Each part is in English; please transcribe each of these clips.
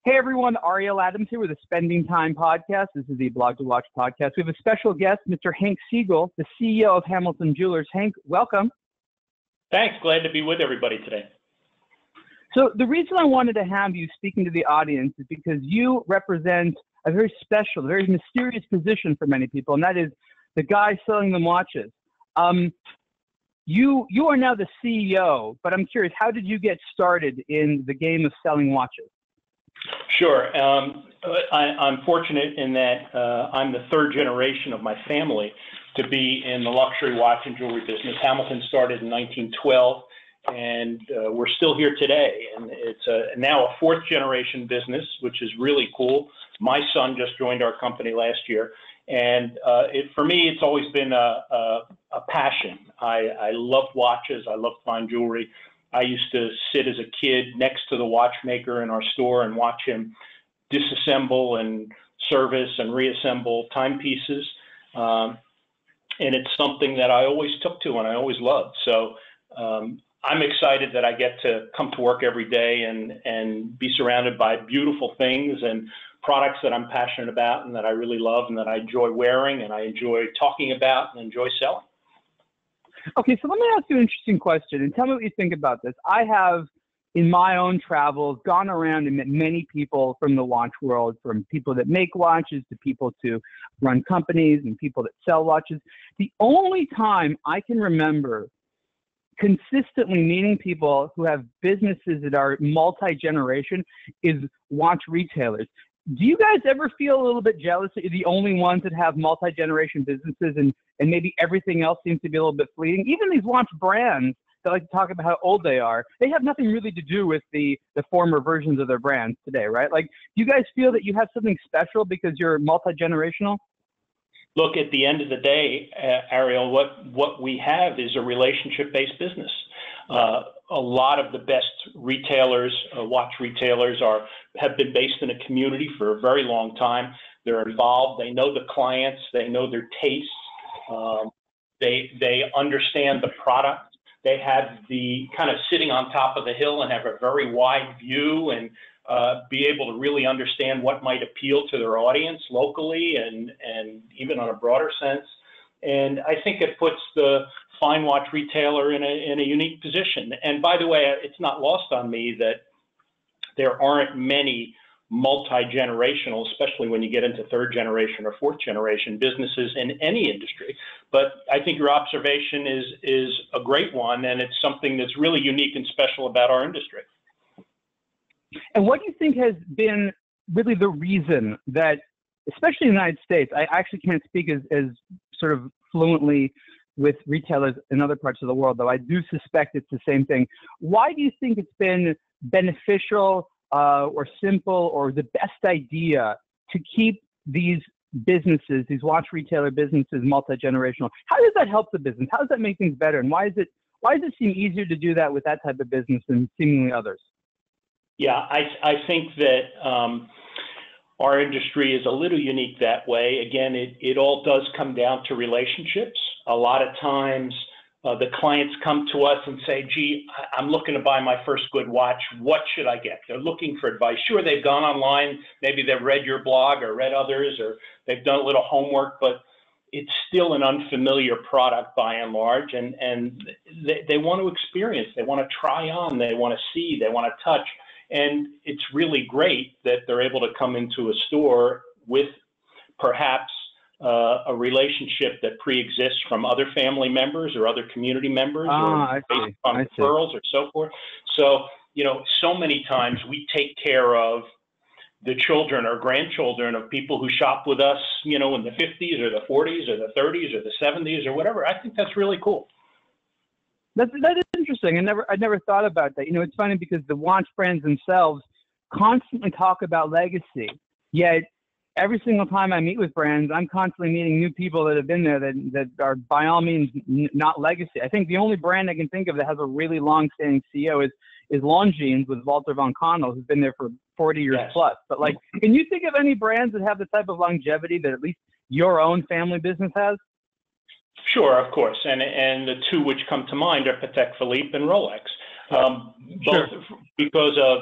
Hey everyone, Ariel Adams here with the Spending Time podcast. This is the aBlogtoWatch podcast. We have a special guest, Mr. Hank Siegel, the CEO of Hamilton Jewelers. Hank, welcome. Thanks. Glad to be with everybody today. So the reason I wanted to have you speaking to the audience is because you represent a very special, very mysterious position for many people, and that is the guy selling them watches. You are now the CEO, but I'm curious, how did you get started in the game of selling watches? Sure. I'm fortunate in that I'm the third generation of my family to be in the luxury watch and jewelry business. Hamilton started in 1912, and we're still here today. And it's now a fourth generation business, which is really cool. My son just joined our company last year. And for me, it's always been a passion. I love watches. I love fine jewelry. I used to sit as a kid next to the watchmaker in our store and watch him disassemble and service and reassemble timepieces. And it's something that I always took to and I always loved. So I'm excited that I get to come to work every day and be surrounded by beautiful things and products that I'm passionate about and that I really love and that I enjoy wearing and I enjoy talking about and enjoy selling. Okay, so let me ask you an interesting question and tell me what you think about this. I have, in my own travels, gone around and met many people from the watch world, from people that make watches to people to run companies and people that sell watches. The only time I can remember consistently meeting people who have businesses that are multi-generation is watch retailers. Do you guys ever feel a little bit jealous that you're the only ones that have multi-generation businesses and maybe everything else seems to be a little bit fleeting? Even these watch brands that like to talk about how old they are, they have nothing really to do with the former versions of their brands today, right? Like, do you guys feel that you have something special because you're multi-generational? Look, at the end of the day, Ariel, what we have is a relationship-based business. A lot of the best retailers, watch retailers, have been based in a community for a very long time. They're involved. They know the clients. They know their tastes. They understand the product. They have the kind of sitting on top of the hill and have a very wide view and be able to really understand what might appeal to their audience locally and even on a broader sense. And I think it puts the fine watch retailer in a unique position. And by the way, it's not lost on me that there aren't many multi-generational, especially when you get into third generation or fourth generation businesses in any industry. But I think your observation is a great one, and it's something that's really unique and special about our industry. And what do you think has been really the reason that, especially in the United States, I actually can't speak as sort of fluently with retailers in other parts of the world, though I do suspect it's the same thing. Why do you think it's been beneficial or simple or the best idea to keep these businesses, these watch retailer businesses, multi-generational? How does that help the business? How does that make things better? And why does it seem easier to do that with that type of business than seemingly others? Yeah, I think that our industry is a little unique that way. Again, it all does come down to relationships. A lot of times the clients come to us and say, gee, I'm looking to buy my first good watch. What should I get? They're looking for advice. Sure, they've gone online. Maybe they've read your blog or read others, or they've done a little homework, but it's still an unfamiliar product by and large. And they want to experience. They want to try on. They want to see. They want to touch. And it's really great that they're able to come into a store with perhaps a relationship that pre-exists from other family members or other community members or based on referrals or so forth. So, so many times we take care of the children or grandchildren of people who shop with us, in the 50s or the 40s or the 30s or the 70s or whatever. I think that's really cool. That is interesting. I never thought about that. It's funny because the watch brands themselves constantly talk about legacy. Yet every single time I meet with brands, I'm constantly meeting new people that have been there that are by all means not legacy. I think the only brand I can think of that has a really long-standing CEO is Longines with Walter von Connell, who's been there for 40 years plus. But can you think of any brands that have the type of longevity that at least your own family business has? Sure, of course, and the two which come to mind are Patek Philippe and Rolex, both because of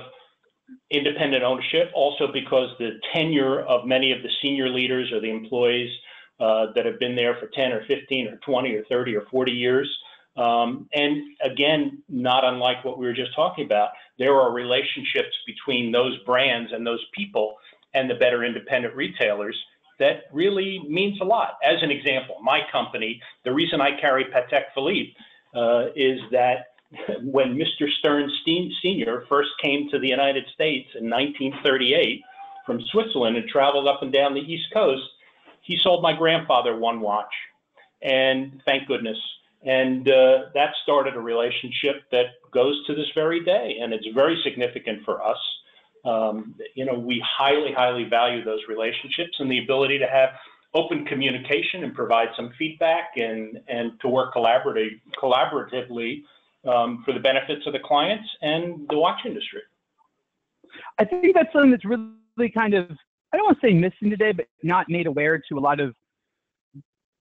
independent ownership, also because the tenure of many of the senior leaders or the employees that have been there for 10 or 15 or 20 or 30 or 40 years. And again, not unlike what we were just talking about, there are relationships between those brands and those people and the better independent retailers that really means a lot. As an example, my company, the reason I carry Patek Philippe is that when Mr. Stern Sr. first came to the United States in 1938 from Switzerland and traveled up and down the East Coast, he sold my grandfather one watch, and thank goodness. And that started a relationship that goes to this very day, and it's very significant for us. You know, we highly, highly value those relationships and the ability to have open communication and provide some feedback and to work collaboratively for the benefits of the clients and the watch industry. I think that's something that's really kind of, I don't want to say missing today, but not made aware to a lot of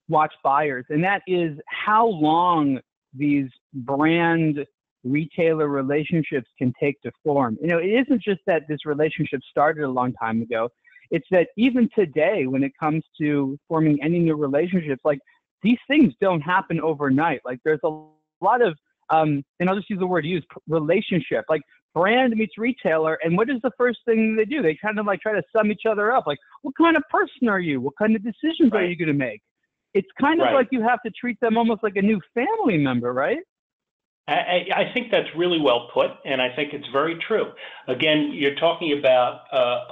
watch buyers, and that is how long these brand retailer relationships can take to form. You know, it isn't just that this relationship started a long time ago. It's that even today, when it comes to forming any new relationships, like these things don't happen overnight. Like there's a lot of, and I'll just use the word used, relationship, like brand meets retailer. And what is the first thing they do? They kind of like try to sum each other up. Like, what kind of person are you? What kind of decisions are you going to make? It's kind of like you have to treat them almost like a new family member, right? I think that's really well put, and I think it's very true. Again, you're talking about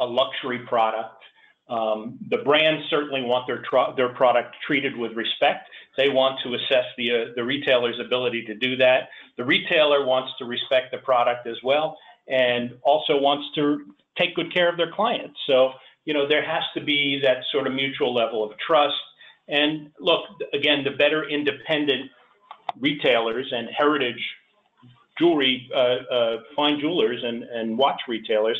a luxury product. The brands certainly want their product treated with respect. They want to assess the retailer's ability to do that. The retailer wants to respect the product as well, and also wants to take good care of their clients. So, you know, there has to be that sort of mutual level of trust. And look, again, the better independent retailers and heritage jewelry, fine jewelers and watch retailers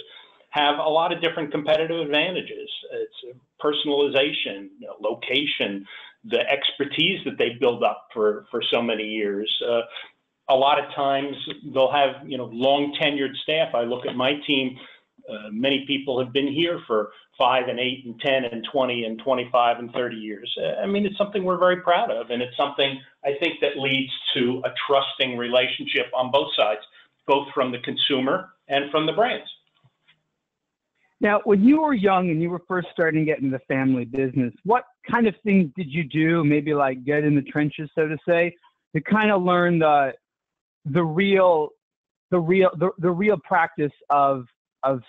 have a lot of different competitive advantages. It's personalization, you know, location, the expertise that they build up for so many years. A lot of times they'll have, you know, long tenured staff. I look at my team, many people have been here for 5 and 8 and 10 and 20 and 25 and 30 years. I mean, it's something we're very proud of, and it's something I think that leads to a trusting relationship on both sides, both from the consumer and from the brands. Now, when you were young and you were first starting to get into the family business, what kind of things did you do, maybe like get in the trenches, so to say, to kind of learn the real practice of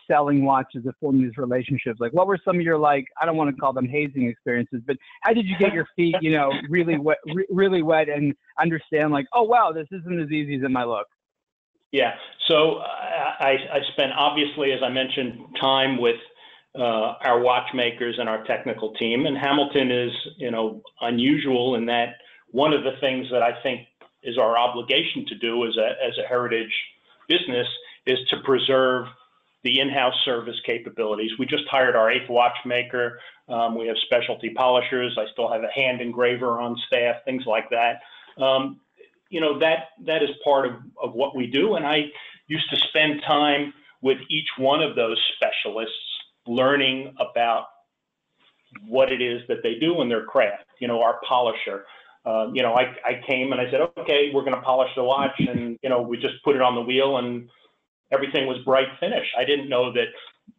selling watches, of forming these relationships? Like, what were some of your, like, I don't want to call them hazing experiences, but how did you get your feet, you know, really wet and understand, like, oh, wow, this isn't as easy as it might look? Yeah. So I spent, obviously, as I mentioned, time with our watchmakers and our technical team. And Hamilton is, you know, unusual in that one of the things that I think is our obligation to do as a heritage business is to preserve the in-house service capabilities. We just hired our 8th watchmaker. We have specialty polishers. I still have a hand engraver on staff, things like that. You know, that is part of what we do. And I used to spend time with each one of those specialists learning about what it is that they do in their craft. You know, our polisher, you know, I came and I said, okay, we're going to polish the watch. And, you know, we just put it on the wheel and everything was bright finish. I didn't know that,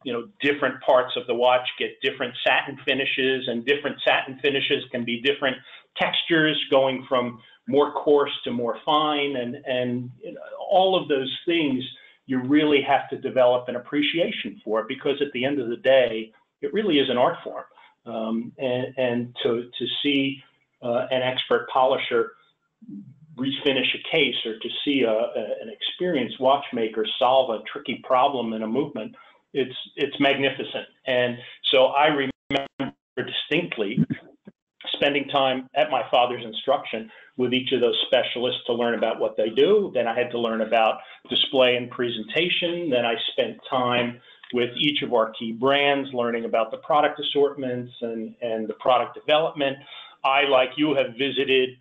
you know, different parts of the watch get different satin finishes, and different satin finishes can be different textures, going from more coarse to more fine, and you know, all of those things you really have to develop an appreciation for, because at the end of the day, it really is an art form. And to see an expert polisher refinish a case, or to see an experienced watchmaker solve a tricky problem in a movement, it's magnificent. And so I remember distinctly spending time at my father's instruction with each of those specialists to learn about what they do. Then I had to learn about display and presentation. Then I spent time with each of our key brands, learning about the product assortments and the product development. I, like you, have visited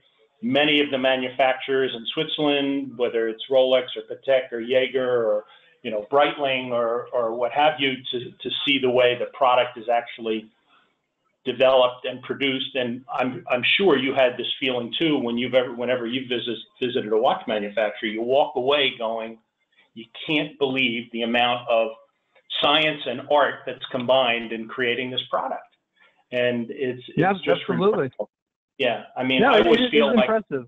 many of the manufacturers in Switzerland, whether it's Rolex or Patek or Jaeger or, Breitling or what have you to see the way the product is actually developed and produced. And I'm sure you had this feeling too whenever you visited a watch manufacturer. You walk away going, you can't believe the amount of science and art that's combined in creating this product. And it's just absolutely remarkable. Yeah, I mean, no, I always feel like impressive.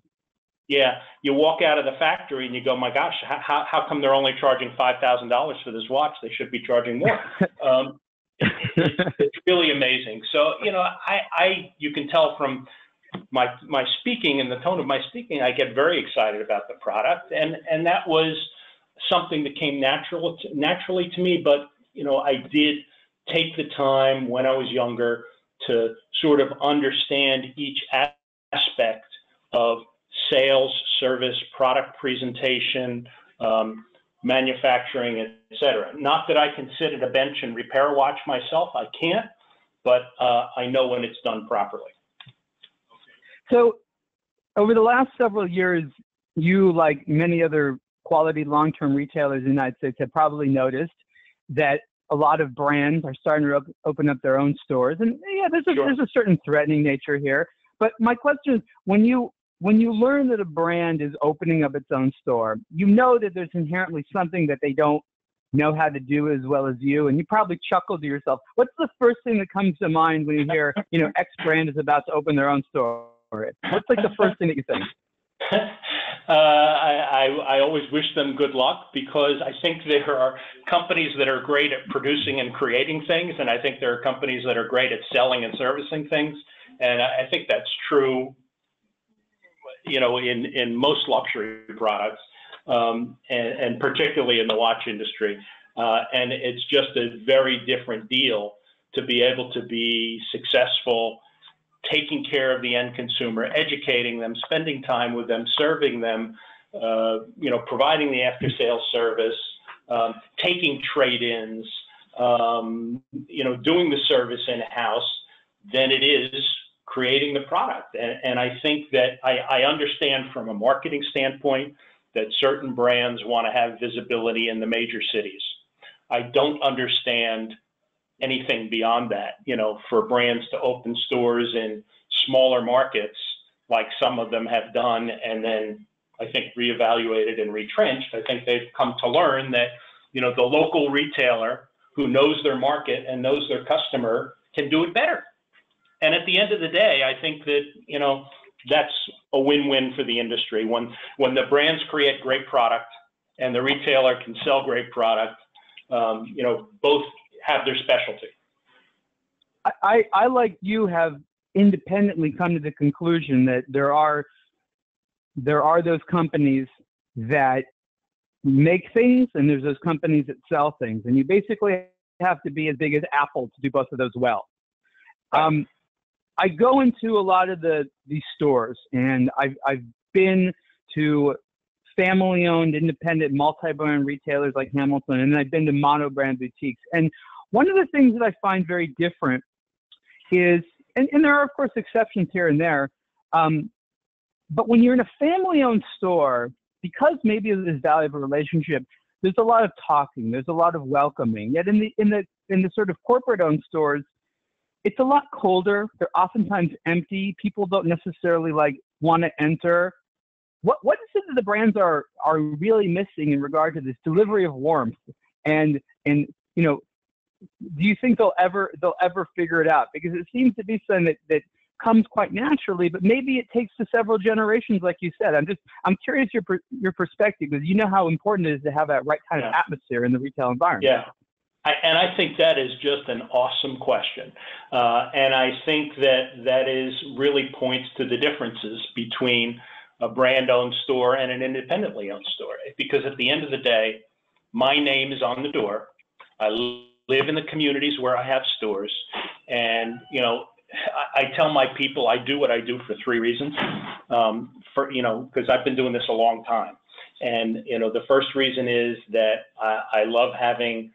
Yeah, you walk out of the factory and you go, my gosh, how come they're only charging $5,000 for this watch? They should be charging more. It's really amazing. So, you can tell from my speaking and the tone of my speaking, I get very excited about the product. And that was something that came naturally to me. But, I did take the time when I was younger to sort of understand each aspect of sales, service, product presentation, manufacturing, et cetera. Not that I can sit at a bench and repair a watch myself. I can't, but I know when it's done properly. So over the last several years, you, like many other quality long-term retailers in the United States, have probably noticed that a lot of brands are starting to open up their own stores. And yeah, there's a certain threatening nature here. But my question is, when you learn that a brand is opening up its own store, you know that there's inherently something that they don't know how to do as well as you, and you probably chuckle to yourself. What's the first thing that comes to mind when you hear, X brand is about to open their own store? What's like the first thing that you think? I always wish them good luck, because I think there are companies that are great at producing and creating things, and I think there are companies that are great at selling and servicing things, and I think that's true, in most luxury products, and particularly in the watch industry, and it's just a very different deal to be able to be successful taking care of the end consumer, educating them, spending time with them, serving them, providing the after-sales service, taking trade-ins, doing the service in-house, than it is creating the product. And I think that I understand from a marketing standpoint that certain brands want to have visibility in the major cities. I don't understand anything beyond that, for brands to open stores in smaller markets like some of them have done, and then I think reevaluated and retrenched. I think they've come to learn that, the local retailer who knows their market and knows their customer can do it better. And at the end of the day, I think that, that's a win-win for the industry. When the brands create great product and the retailer can sell great product, both have their specialty. I like you, have independently come to the conclusion that there are those companies that make things, and there's those companies that sell things, and you basically have to be as big as Apple to do both of those well. I go into a lot of these stores, and I've been to family-owned, independent, multi-brand retailers like Hamilton, and I've been to mono-brand boutiques. And one of the things that I find very different is, and there are, of course, exceptions here and there, but when you're in a family-owned store, because maybe of this valuable relationship, there's a lot of talking, there's a lot of welcoming. Yet in the sort of corporate-owned stores, it's a lot colder. They're oftentimes empty. People don't necessarily want to enter. What is it that the brands are really missing in regard to this delivery of warmth? And do you think they'll ever figure it out? Because it seems to be something that comes quite naturally, but maybe it takes to several generations, like you said. I'm curious your perspective, because you know how important it is to have that right kind of atmosphere in the retail environment. Yeah. And I think that is just an awesome question. And I think that is really points to the differences between a brand-owned store and an independently owned store. Because at the end of the day, my name is on the door. I live in the communities where I have stores. And, I tell my people I do what I do for three reasons. Because I've been doing this a long time. And, the first reason is that I love having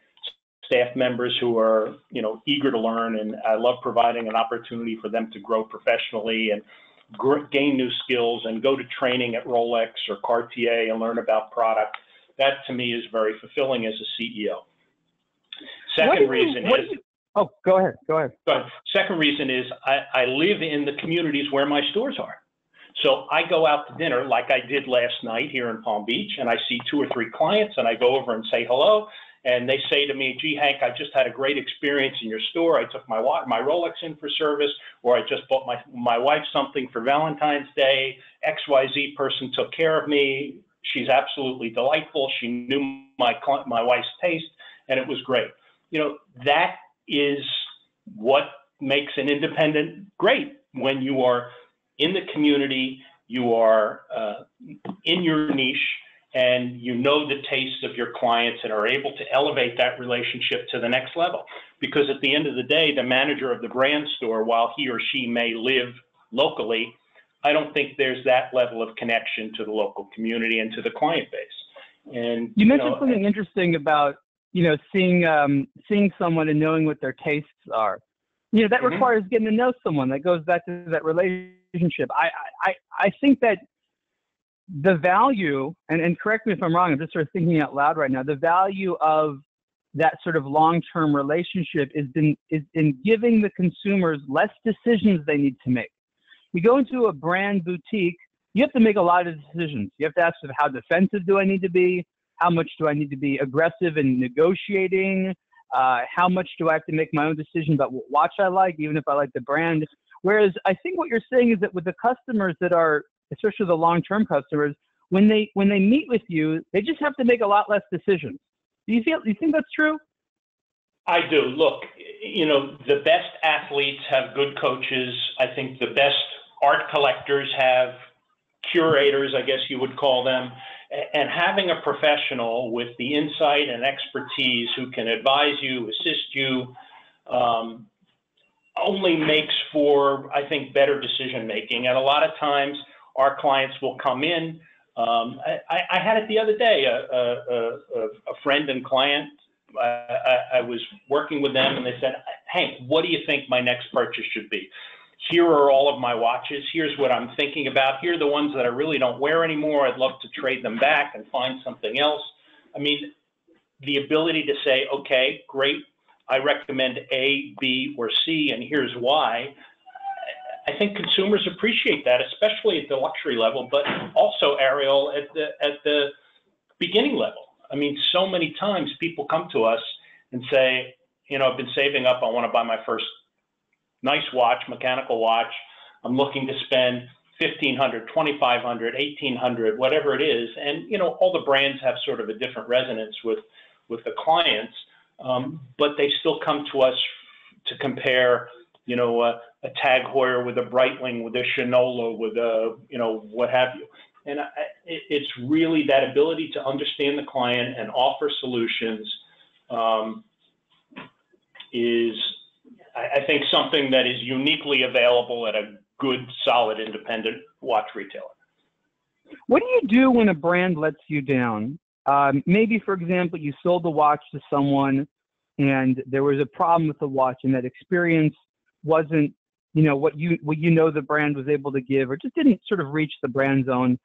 staff members who are, eager to learn, and I love providing an opportunity for them to grow professionally and gain new skills and go to training at Rolex or Cartier and learn about product. that to me is very fulfilling as a CEO. Second reason is, oh, go ahead. Second reason is I live in the communities where my stores are. So I go out to dinner like I did last night here in Palm Beach, and I see 2 or 3 clients, and I go over and say hello, and they say to me, gee, Hank, I just had a great experience in your store. I took my Rolex in for service, or I just bought my wife something for Valentine's Day. XYZ person took care of me. She's absolutely delightful. She knew my wife's taste, and it was great. You know, that is what makes an independent great. When you are in the community, you are in your niche, and you know the tastes of your clients and are able to elevate that relationship to the next level. Because at the end of the day, the manager of the brand store, while he or she may live locally, I don't think there's that level of connection to the local community and to the client base. And you mentioned something interesting about, you know, seeing someone and knowing what their tastes are. You know, that requires getting to know someone. That goes back to that relationship. I think that the value, and correct me if I'm wrong, I'm just sort of thinking out loud right now, the value of that sort of long-term relationship is in giving the consumers less decisions they need to make. You go into a brand boutique, you have to make a lot of decisions. You have to ask, how defensive do I need to be? How much do I need to be aggressive in negotiating? How much do I have to make my own decision about what watch I like, even if I like the brand? Whereas I think what you're saying is that with the customers that are, especially the long-term customers, when they meet with you, they just have to make a lot less decisions. Do you think that's true? I do. Look, you know, the best athletes have good coaches. I think the best art collectors have curators, I guess you would call them. And having a professional with the insight and expertise who can advise you, assist you, only makes for, I think, better decision making. And a lot of times our clients will come in. I had it the other day, a friend and client, I was working with them, and they said, Hank, what do you think my next purchase should be? Here are all of my watches. Here's what I'm thinking about. Here are the ones that I really don't wear anymore. I'd love to trade them back and find something else. I mean, the ability to say, okay, great, I recommend A, B, or C, and here's why. I think consumers appreciate that, especially at the luxury level, but also, Ariel, at the beginning level. I mean, so many times people come to us and say, you know, I've been saving up. I want to buy my first nice watch, mechanical watch. I'm looking to spend $1,500, $2,500, $1,800, whatever it is. And, you know, all the brands have sort of a different resonance with the clients, but they still come to us to compare, you know, a Tag Heuer with a Breitling, with a Shinola, with a, you know, what have you. And it's really that ability to understand the client and offer solutions is, I think, something that is uniquely available at a good, solid, independent watch retailer. What do you do when a brand lets you down? Maybe, for example, you sold the watch to someone and there was a problem with the watch, and that experience wasn't, you know, what you know the brand was able to give, or just didn't sort of reach the brand's own,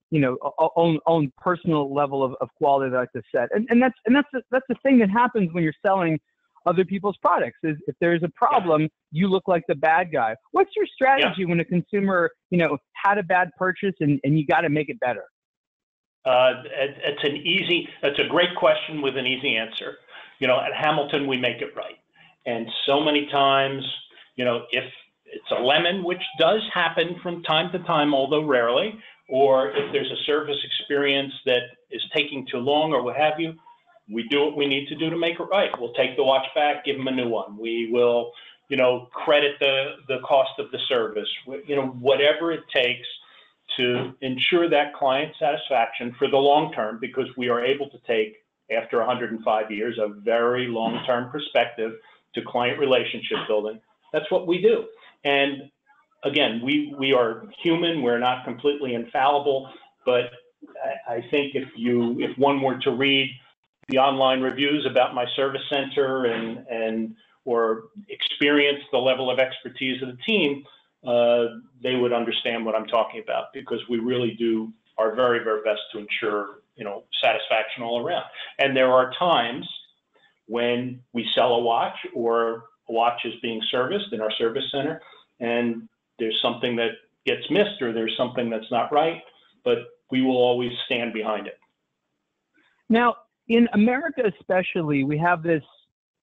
you know, own personal level of quality that I like to set. And that's the thing that happens when you're selling other people's products. Is if there's a problem, you look like the bad guy. What's your strategy when a consumer, you know, had a bad purchase and you got to make it better? That's a great question with an easy answer. You know, at Hamilton, we make it right. And so many times, you know, if it's a lemon, which does happen from time to time, although rarely, or if there's a service experience that is taking too long or what have you, we do what we need to do to make it right. We'll take the watch back, give them a new one. We will, you know, credit the cost of the service, you know, whatever it takes to ensure that client satisfaction for the long term, because we are able to take, after 105 years, a very long-term perspective to client relationship building. That's what we do. And again, we are human. We're not completely infallible, but I think if one were to read the online reviews about my service center or experience the level of expertise of the team, they would understand what I'm talking about, because we really do our very, very best to ensure satisfaction all around. And there are times when we sell a watch or a watch is being serviced in our service center and there's something that gets missed or there's something that's not right, but we will always stand behind it. Now, in America especially, we have this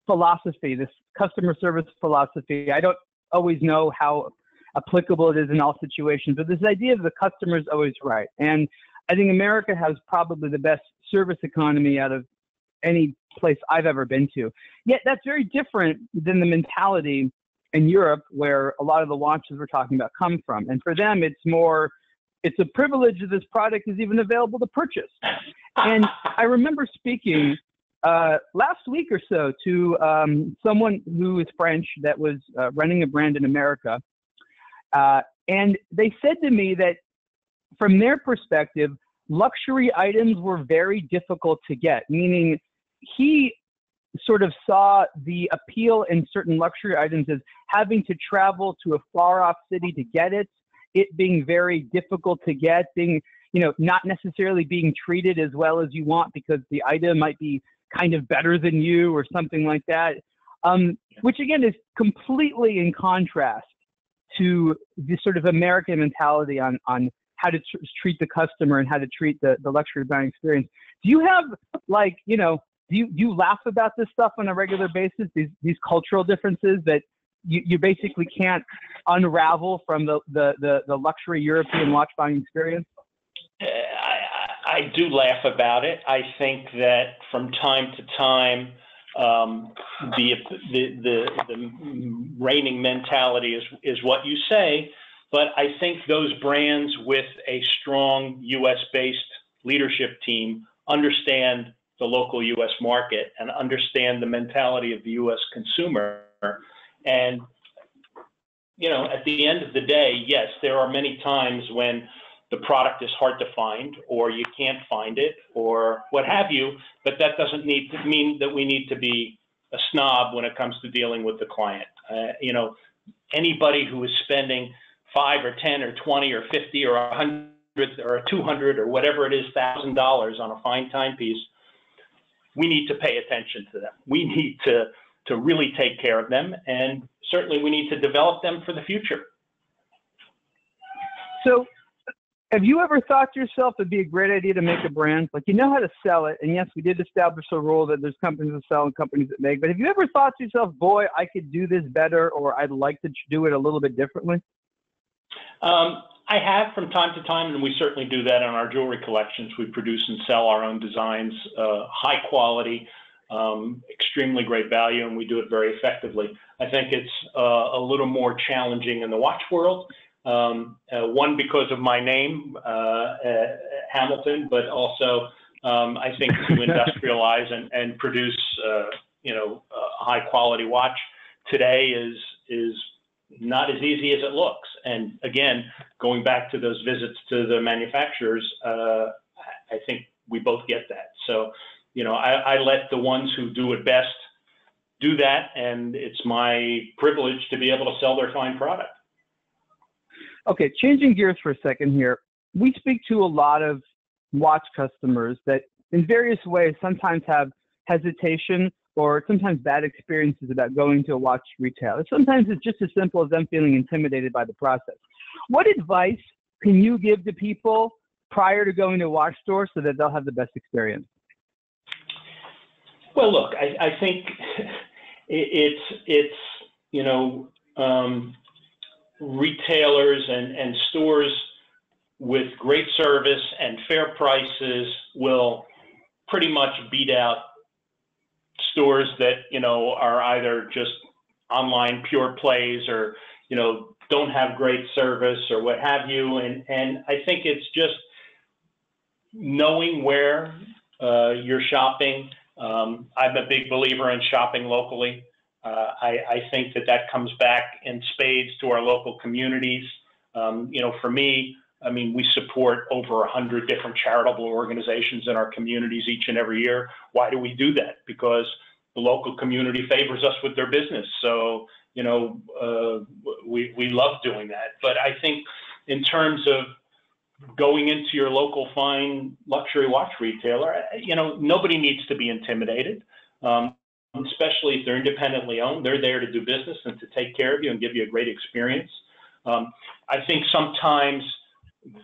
philosophy, this customer service philosophy. I don't always know how applicable it is in all situations, but this idea of the customer is always right. And I think America has probably the best service economy out of any place I've ever been to. Yet that's very different than the mentality in Europe, where a lot of the watches we're talking about come from. And for them, it's a privilege that this product is even available to purchase. And I remember speaking last week or so to someone who is French that was running a brand in America. And they said to me that from their perspective, luxury items were very difficult to get, meaning he sort of saw the appeal in certain luxury items as having to travel to a far off city to get it being very difficult to get, being, not necessarily being treated as well as you want because the item might be kind of better than you or something like that, which again is completely in contrast to this sort of American mentality on how to treat the customer and how to treat the luxury buying experience. Do you have do you laugh about this stuff on a regular basis, these cultural differences that you basically can't unravel from the luxury European watch buying experience? I do laugh about it. I think that from time to time, the reigning mentality is what you say, but I think those brands with a strong U.S.-based leadership team understand the local U.S. market and understand the mentality of the U.S. consumer. And, at the end of the day, yes, there are many times when the product is hard to find or you can't find it or what have you, but that doesn't mean that we need to be a snob when it comes to dealing with the client. Anybody who is spending $5 or $10 or $20 or $50 or $100 or $200 or whatever it is, $1,000 on a fine timepiece, we need to pay attention to them. We need to really take care of them, and certainly we need to develop them for the future. So have you ever thought to yourself it'd be a great idea to make a brand? Like, you know how to sell it, and yes, we did establish a rule that there's companies that sell and companies that make, but have you ever thought to yourself, boy, I could do this better, or I'd like to do it a little bit differently? I have from time to time, and we certainly do that on our jewelry collections. We produce and sell our own designs, high quality, extremely great value, and we do it very effectively. I think it's a little more challenging in the watch world. One, because of my name, Hamilton, but also I think to industrialize and produce, a high quality watch today is not as easy as it looks. And again, going back to those visits to the manufacturers, I think we both get that. So, I let the ones who do it best do that, and it's my privilege to be able to sell their fine product. Okay, changing gears for a second here. We speak to a lot of watch customers that in various ways sometimes have hesitation or sometimes bad experiences about going to a watch retailer. Sometimes it's just as simple as them feeling intimidated by the process. What advice can you give to people prior to going to a watch store so that they'll have the best experience? Well, look, I think it's retailers and stores with great service and fair prices will pretty much beat out stores that, are either just online pure plays or, don't have great service or what have you. And I think it's just knowing where you're shopping. I'm a big believer in shopping locally. I think that comes back in spades to our local communities. For me, we support over 100 different charitable organizations in our communities each and every year. Why do we do that? Because the local community favors us with their business. So, we love doing that. But I think in terms of going into your local fine luxury watch retailer, nobody needs to be intimidated, especially if they're independently owned. They're there to do business and to take care of you and give you a great experience. I think sometimes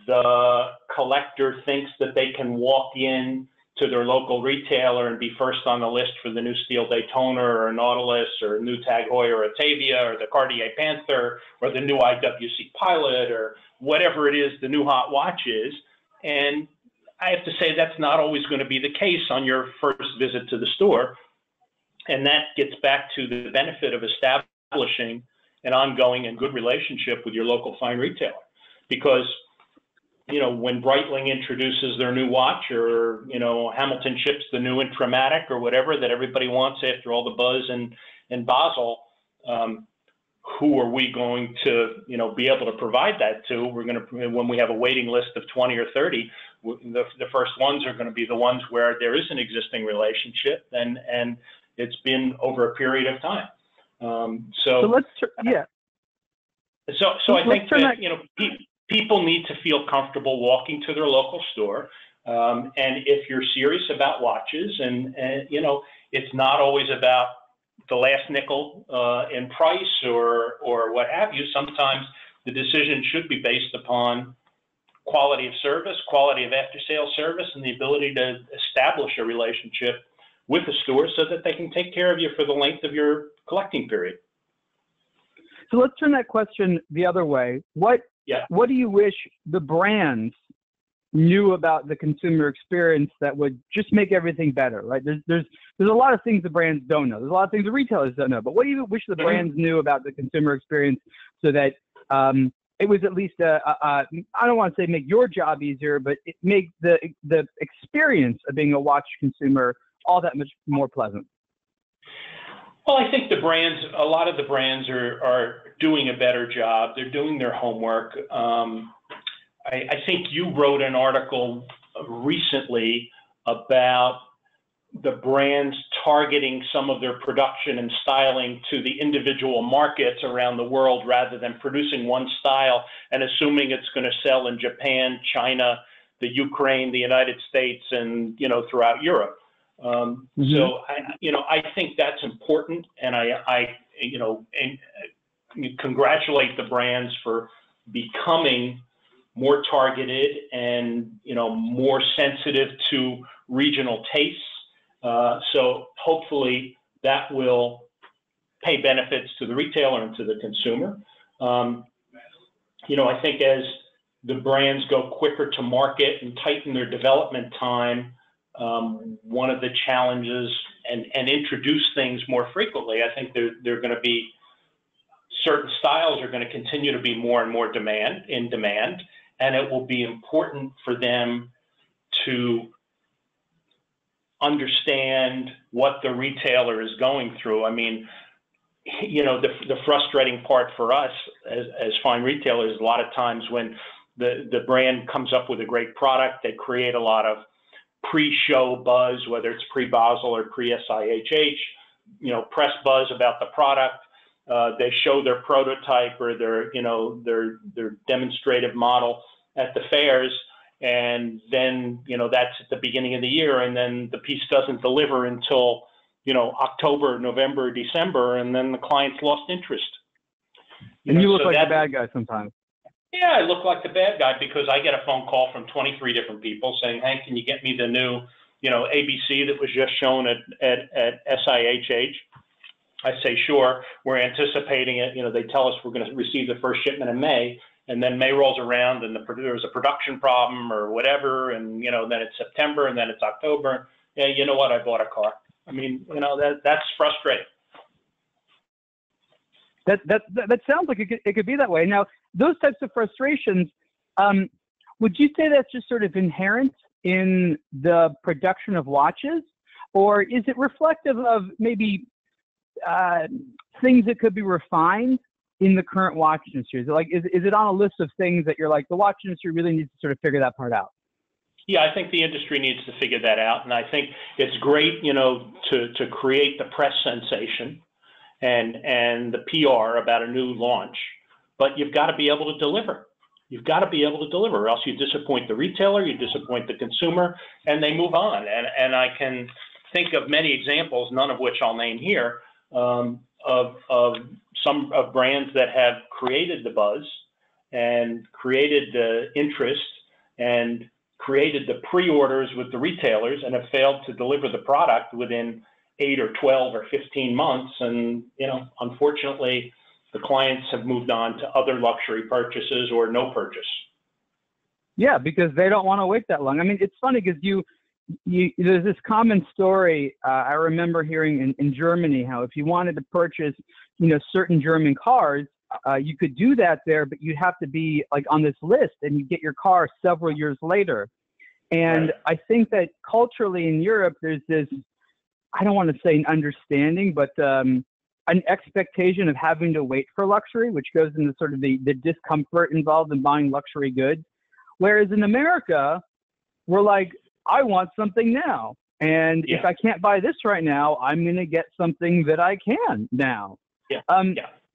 the collector thinks that they can walk in to their local retailer and be first on the list for the new Steel Daytona or a Nautilus or a new Tag Heuer or Atavia or the Cartier Panther or the new IWC Pilot or whatever it is the new hot watch is. And I have to say that's not always going to be the case on your first visit to the store. And that gets back to the benefit of establishing an ongoing and good relationship with your local fine retailer. Because when Breitling introduces their new watch, or Hamilton ships the new Intramatic or whatever that everybody wants after all the buzz in Basel, who are we going to be able to provide that to? We're going to, when we have a waiting list of 20 or 30, the first ones are going to be the ones where there is an existing relationship and it's been over a period of time. So I think that people need to feel comfortable walking to their local store. And if you're serious about watches, and it's not always about the last nickel in price or what have you. Sometimes the decision should be based upon quality of service, quality of after-sales service, and the ability to establish a relationship with the store so that they can take care of you for the length of your collecting period. So let's turn that question the other way. What do you wish the brands knew about the consumer experience that would just make everything better, right? There's a lot of things the brands don't know. There's a lot of things the retailers don't know. But what do you wish the brands knew about the consumer experience so that it was at least I don't want to say make your job easier, but it make the experience of being a watch consumer all that much more pleasant? Well, I think a lot of the brands are doing a better job. They're doing their homework. I think you wrote an article recently about the brands targeting some of their production and styling to the individual markets around the world rather than producing one style and assuming it's going to sell in Japan, China, the Ukraine, the United States, and throughout Europe. So I think that's important, and I congratulate the brands for becoming more targeted and more sensitive to regional tastes. So hopefully that will pay benefits to the retailer and to the consumer. I think as the brands go quicker to market and tighten their development time, one of the challenges and introduce things more frequently, I think they're going to be certain styles are going to continue to be more and more in demand, and it will be important for them to understand what the retailer is going through. I mean, the frustrating part for us as fine retailers, a lot of times when the brand comes up with a great product, they create a lot of pre-show buzz, whether it's pre-Basel or pre-SIHH, press buzz about the product. They show their prototype or their demonstrative model at the fairs, and then that's at the beginning of the year, and then the piece doesn't deliver until October, November, December, and then the client's lost interest. And you look like the bad guy sometimes. Yeah, I look like the bad guy because I get a phone call from 23 different people saying, "Hank, can you get me the new, ABC that was just shown at SIHH?" I say, "Sure." We're anticipating it. They tell us we're going to receive the first shipment in May, and then May rolls around and there's a production problem or whatever, and then it's September and then it's October. Yeah, you know what? I bought a car. I mean, that's frustrating. That sounds like it could be that way. Now, those types of frustrations, would you say that's just sort of inherent in the production of watches, or is it reflective of maybe things that could be refined in the current watch industry? Is it on a list of things that you're like, the watch industry really needs to sort of figure that part out? Yeah, I think the industry needs to figure that out, and I think it's great, to create the press sensation and the PR about a new launch, but you've got to be able to deliver. You've got to be able to deliver, or else you disappoint the retailer, you disappoint the consumer, and they move on. And I can think of many examples, none of which I'll name here, of some of brands that have created the buzz and created the interest and created the pre-orders with the retailers and have failed to deliver the product within 8 or 12 or 15 months. And, unfortunately, the clients have moved on to other luxury purchases or no purchase. Yeah, because they don't want to wait that long. I mean, it's funny because there's this common story I remember hearing in Germany, how if you wanted to purchase, certain German cars, you could do that there, but you have to be like on this list and you get your car several years later. And Right. I think that culturally in Europe, there's this, I don't want to say an understanding, but an expectation of having to wait for luxury, which goes into sort of the discomfort involved in buying luxury goods. Whereas in America, we're like, I want something now. And if I can't buy this right now, I'm going to get something that I can now.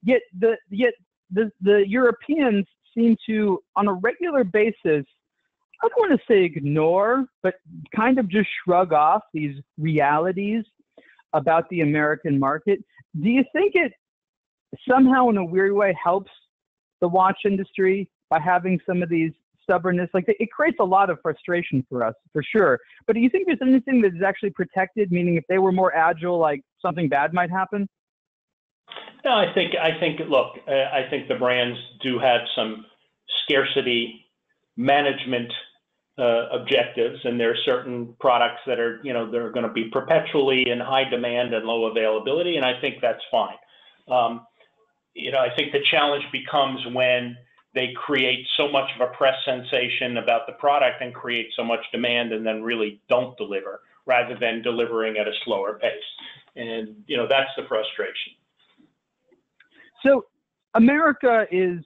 Yet the Europeans seem to, on a regular basis, I don't want to say ignore, but kind of just shrug off these realities about the American market. Do you think it somehow in a weird way helps the watch industry by having some of these stubbornness? Like it creates a lot of frustration for us, for sure. But do you think there's anything that is actually protected, meaning if they were more agile, like something bad might happen? No, I think, look, I think the brands do have some scarcity management objectives, and there are certain products that are, they're going to be perpetually in high demand and low availability, and I think that's fine. I think the challenge becomes when they create so much of a press sensation about the product and create so much demand and then really don't deliver, rather than delivering at a slower pace. And, that's the frustration. So America is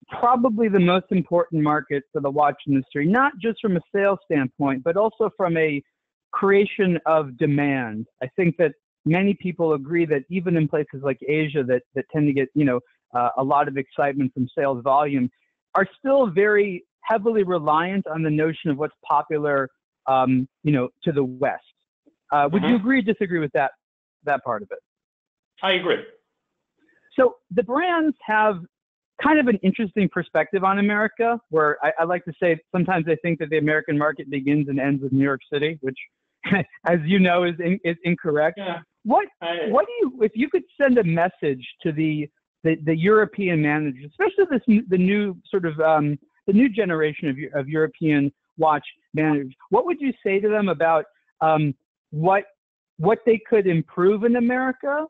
probably the most important market for the watch industry, not just from a sales standpoint, but also from a creation of demand. I think that many people agree that even in places like Asia that tend to get, a lot of excitement from sales volume, are still very heavily reliant on the notion of what's popular, to the West. Would you agree or disagree with that part of it? I agree. So the brands have kind of an interesting perspective on America, where I like to say sometimes I think that the American market begins and ends with New York City, which, as you know, is incorrect. Yeah. What do you, if you could send a message to the European managers, especially the new sort of the new generation of European watch managers, what would you say to them about what they could improve in America,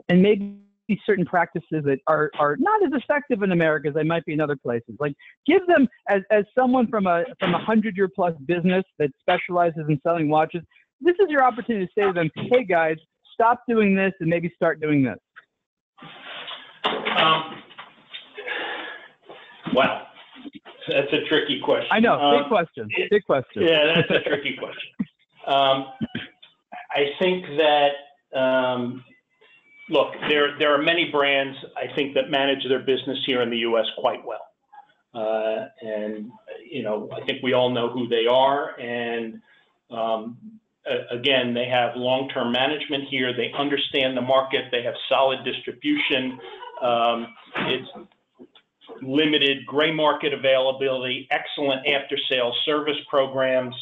and maybe certain practices that are not as effective in America as they might be in other places? Like, give them, as someone from a 100-year-plus business that specializes in selling watches, this is your opportunity to say to them, hey guys, stop doing this and maybe start doing this. Wow, that's a tricky question. I know, big question. Big question. Yeah, that's a tricky question. I think that, look, there are many brands, I think, that manage their business here in the U.S. quite well. And, I think we all know who they are. And, again, they have long-term management here. They understand the market. They have solid distribution. It's limited gray market availability, excellent after-sales service programs,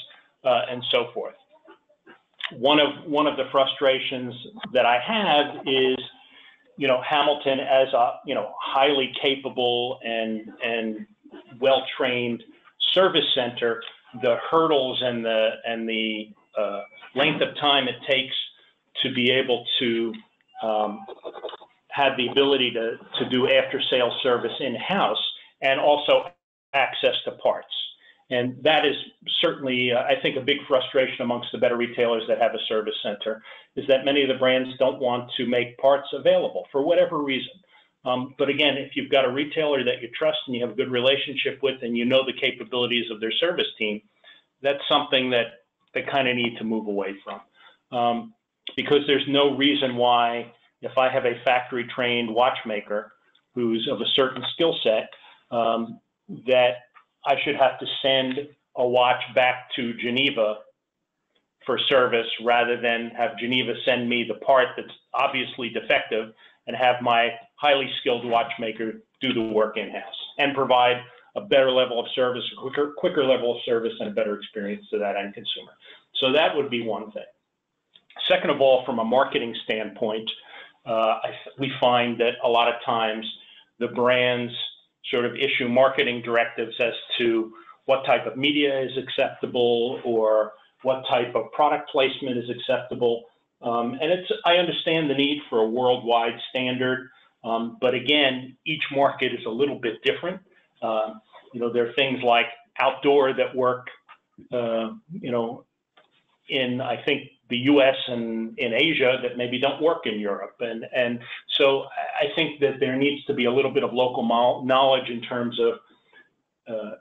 and so forth. One of the frustrations that I have is, Hamilton as a, highly capable and well-trained service center, the hurdles and the length of time it takes to be able to have the ability to do after-sales service in-house, and also access to parts. And that is certainly, I think, a big frustration amongst the better retailers that have a service center, is that many of the brands don't want to make parts available for whatever reason. But again, if you've got a retailer that you trust and you have a good relationship with, and you know the capabilities of their service team, that's something that they kind of need to move away from. Because there's no reason why, if I have a factory-trained watchmaker who's of a certain skill set, that I should have to send a watch back to Geneva for service rather than have Geneva send me the part that's obviously defective and have my highly skilled watchmaker do the work in-house and provide a better level of service, a quicker level of service, and a better experience to that end consumer. So that would be one thing. Second of all, from a marketing standpoint, we find that a lot of times the brands sort of issue marketing directives as to what type of media is acceptable or what type of product placement is acceptable. And I understand the need for a worldwide standard, but again, each market is a little bit different. There are things like outdoor that work, in, I think, the US and in Asia that maybe don't work in Europe. And so I think that there needs to be a little bit of local knowledge in terms of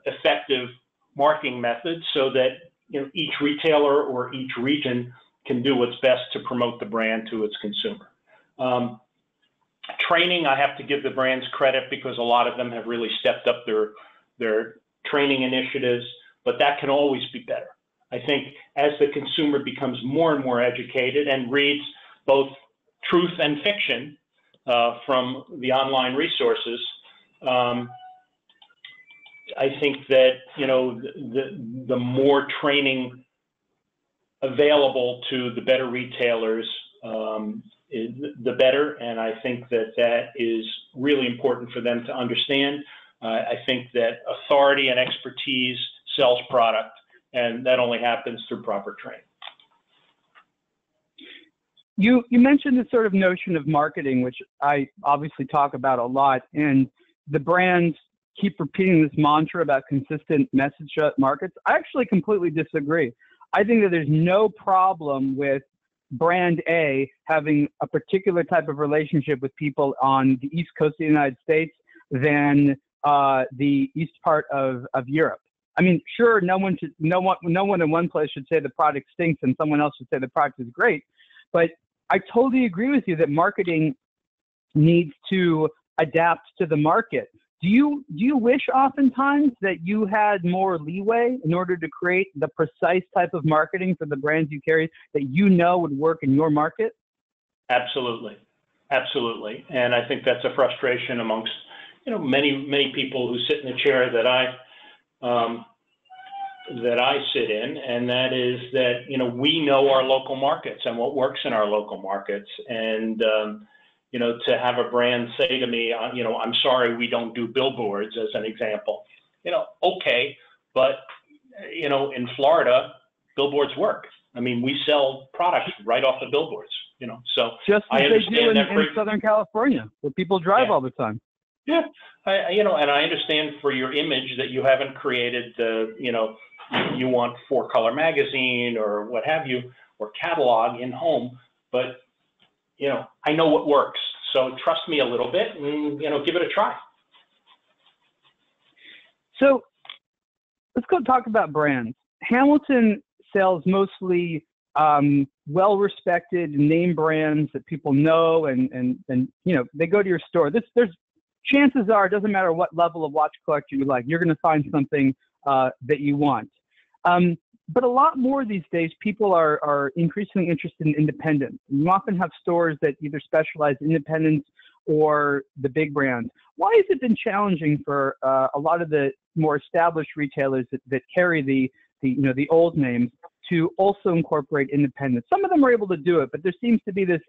effective marketing methods so that each retailer or each region can do what's best to promote the brand to its consumer. Training, I have to give the brands credit because a lot of them have really stepped up their training initiatives, but that can always be better. I think as the consumer becomes more and more educated and reads both truth and fiction from the online resources, I think that the more training available to the better retailers, the better. And I think that that is really important for them to understand. I think that authority and expertise sells product, and that only happens through proper training. You mentioned the sort of notion of marketing, which I obviously talk about a lot, and the brands keep repeating this mantra about consistent message markets. I actually completely disagree. I think that there's no problem with brand A having a particular type of relationship with people on the East Coast of the United States than the east part of Europe. I mean, sure, no one in one place should say the product stinks and someone else should say the product is great, but I totally agree with you that marketing needs to adapt to the market. Do you wish oftentimes that you had more leeway in order to create the precise type of marketing for the brands you carry that would work in your market? Absolutely. Absolutely. And I think that's a frustration amongst, many people who sit in the chair that I sit in, and that is that, we know our local markets and what works in our local markets. And, to have a brand say to me, I'm sorry, we don't do billboards, as an example, okay, but, in Florida, billboards work. I mean, we sell products right off the billboards, so just as they do in Southern California, where people drive all the time. Yeah, and I understand for your image that you haven't created the, you want 4-color magazine or what have you, or catalog in home, but I know what works. So trust me a little bit and, give it a try. So let's go talk about brands. Hamilton sells mostly well-respected name brands that people know and they go to your store. There's chances are, it doesn't matter what level of watch collector you like, you're going to find something that you want. But a lot more these days, people are increasingly interested in independence. You often have stores that either specialize in independence or the big brands. Why has it been challenging for a lot of the more established retailers that carry the old names to also incorporate independence? Some of them are able to do it, but there seems to be this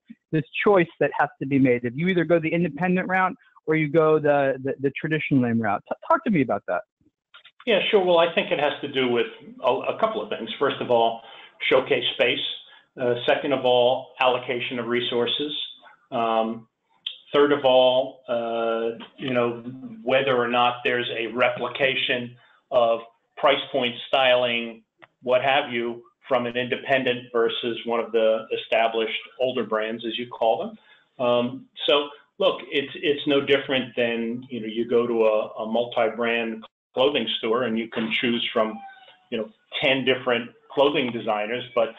choice that has to be made. If you either go the independent route or you go the traditional name route. Talk to me about that. Yeah, sure. Well, I think it has to do with a couple of things. First of all, showcase space. Second of all, allocation of resources. Third of all, whether or not there's a replication of price point, styling, what have you, from an independent versus one of the established older brands, as you call them. So look, it's no different than, you go to a multi-brand clothing store and you can choose from, 10 different clothing designers, but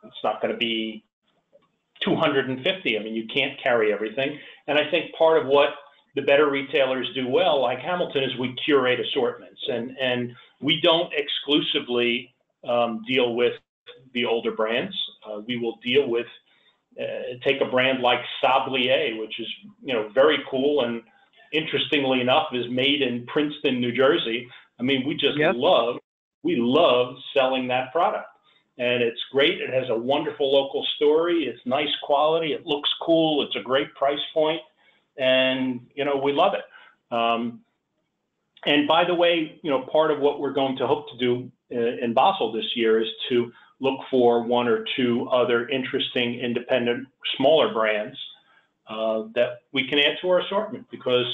it's not going to be 250. I mean, you can't carry everything. And I think part of what the better retailers do well, like Hamilton, is we curate assortments, and we don't exclusively deal with the older brands. We will deal with, take a brand like Sablier, which is, very cool, and interestingly enough is made in Princeton, New Jersey. I mean, we just love selling that product, and it's great. It has a wonderful local story. It's nice quality. It looks cool. It's a great price point, and we love it. And by the way, part of what we're going to hope to do in Basel this year is to look for one or two other interesting, independent, smaller brands that we can add to our assortment, because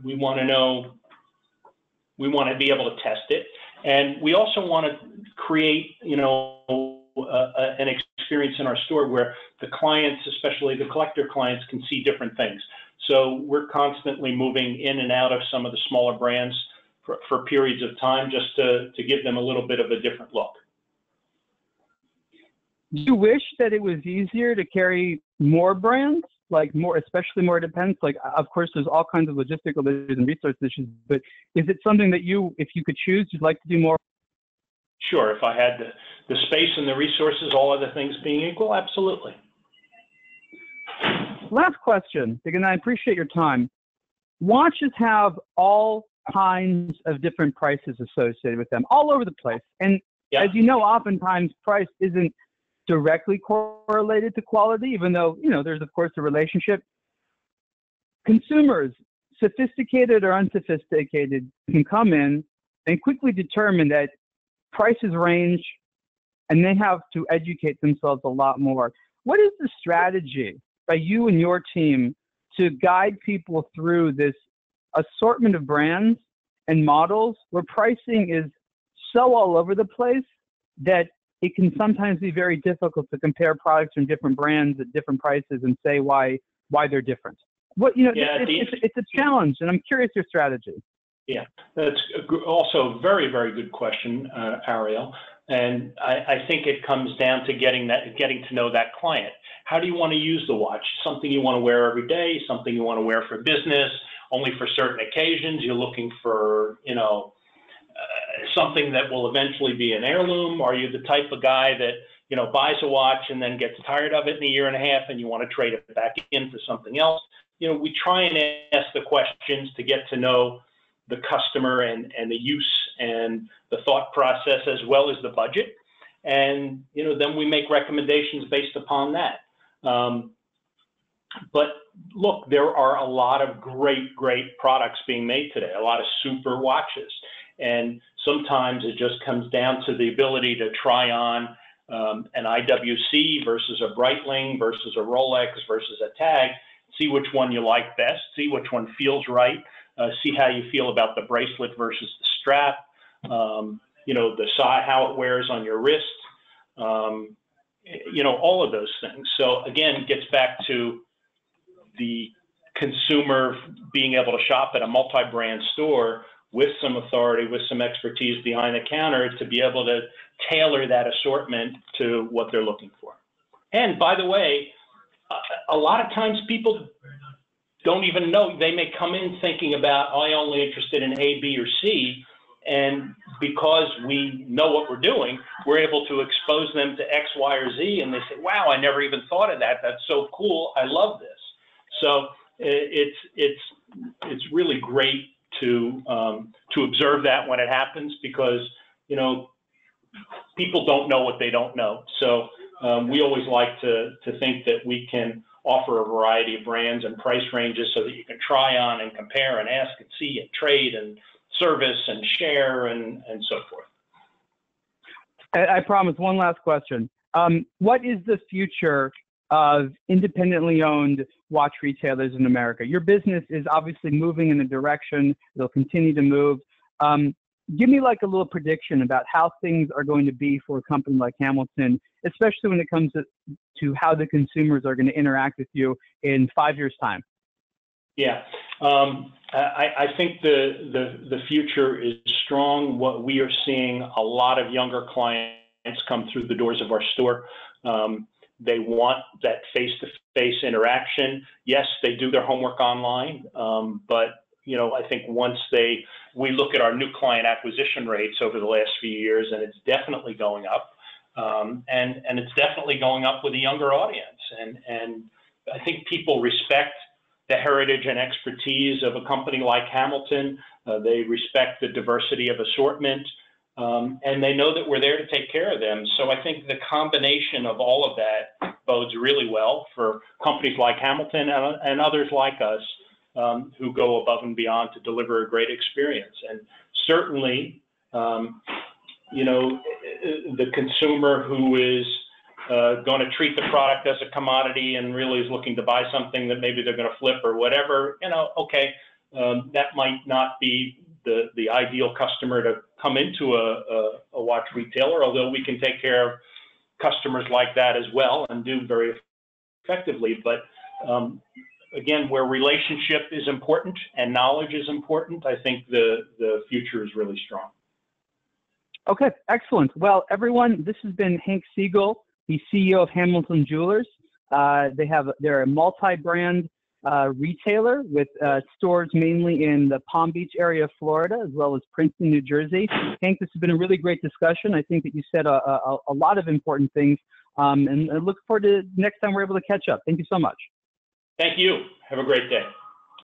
we want to be able to test it, and we also want to create, an experience in our store where the clients, especially the collector clients, can see different things. So we're constantly moving in and out of some of the smaller brands for periods of time, just to give them a little bit of a different look. Do you wish that it was easier to carry more brands, like especially more independents? Like, of course, there's all kinds of logistical issues and resource issues, but is it something that if you could choose, you'd like to do more? Sure, if I had the space and the resources, all other things being equal, absolutely. Last question, and I appreciate your time. Watches have all kinds of different prices associated with them all over the place. And as you know, oftentimes price isn't directly correlated to quality, even though, there's of course a relationship. Consumers, sophisticated or unsophisticated, can come in and quickly determine that prices range, and they have to educate themselves a lot more. What is the strategy by you and your team to guide people through this assortment of brands and models where pricing is so all over the place that it can sometimes be very difficult to compare products from different brands at different prices and say why they're different? It's a challenge, and I'm curious your strategy. Yeah, that's also a very, very good question, Ariel. And I think it comes down to getting to know that client. How do you want to use the watch? Something you want to wear every day, something you want to wear for business, only for certain occasions. You're looking for, something that will eventually be an heirloom. Are you the type of guy that, buys a watch and then gets tired of it in a year and a half and you want to trade it back in for something else? We try and ask the questions to get to know the customer and the use and the thought process, as well as the budget. And, then we make recommendations based upon that. But look, there are a lot of great products being made today, a lot of super watches. And sometimes it just comes down to the ability to try on an IWC versus a Breitling versus a Rolex versus a Tag, see which one you like best, see which one feels right, see how you feel about the bracelet versus the strap, the size, how it wears on your wrist, all of those things. So again, it gets back to the consumer being able to shop at a multi-brand store with some authority, with some expertise behind the counter, to be able to tailor that assortment to what they're looking for. And by the way, a lot of times people don't even know. They may come in thinking about, I'm only interested in A, B, or C. And because we know what we're doing, we're able to expose them to X, Y, or Z. And they say, wow, I never even thought of that. That's so cool. I love this. So it's really great to observe that when it happens, because, people don't know what they don't know. So we always like to think that we can offer a variety of brands and price ranges so that you can try on and compare and ask and see and trade and service and share and so forth. I promise one last question. What is the future of independently owned watch retailers in America? Your business is obviously moving in a direction. It'll continue to move. Give me like a little prediction about how things are going to be for a company like Hamilton, especially when it comes to how the consumers are going to interact with you in 5 years' time. Yeah, I think the future is strong. What we are seeing, a lot of younger clients come through the doors of our store. They want that face-to-face interaction. Yes, they do their homework online, but I think once we look at our new client acquisition rates over the last few years, and it's definitely going up, and it's definitely going up with a younger audience. And I think people respect the heritage and expertise of a company like Hamilton. They respect the diversity of assortment, and they know that we're there to take care of them. So I think the combination of all of that bodes really well for companies like Hamilton and others like us who go above and beyond to deliver a great experience. And certainly, the consumer who is going to treat the product as a commodity and really is looking to buy something that maybe they're going to flip or whatever, okay, that might not be the ideal customer to come into a watch retailer, although we can take care of customers like that as well and do very effectively. But again, where relationship is important and knowledge is important, I think the future is really strong. Okay, excellent. Well, everyone, this has been Hank Siegel, the CEO of Hamilton Jewelers. They're a multi-brand retailer with stores mainly in the Palm Beach area of Florida, as well as Princeton, New Jersey. Hank, this has been a really great discussion. I think that you said a lot of important things, and I look forward to next time we're able to catch up. Thank you so much. Thank you. Have a great day.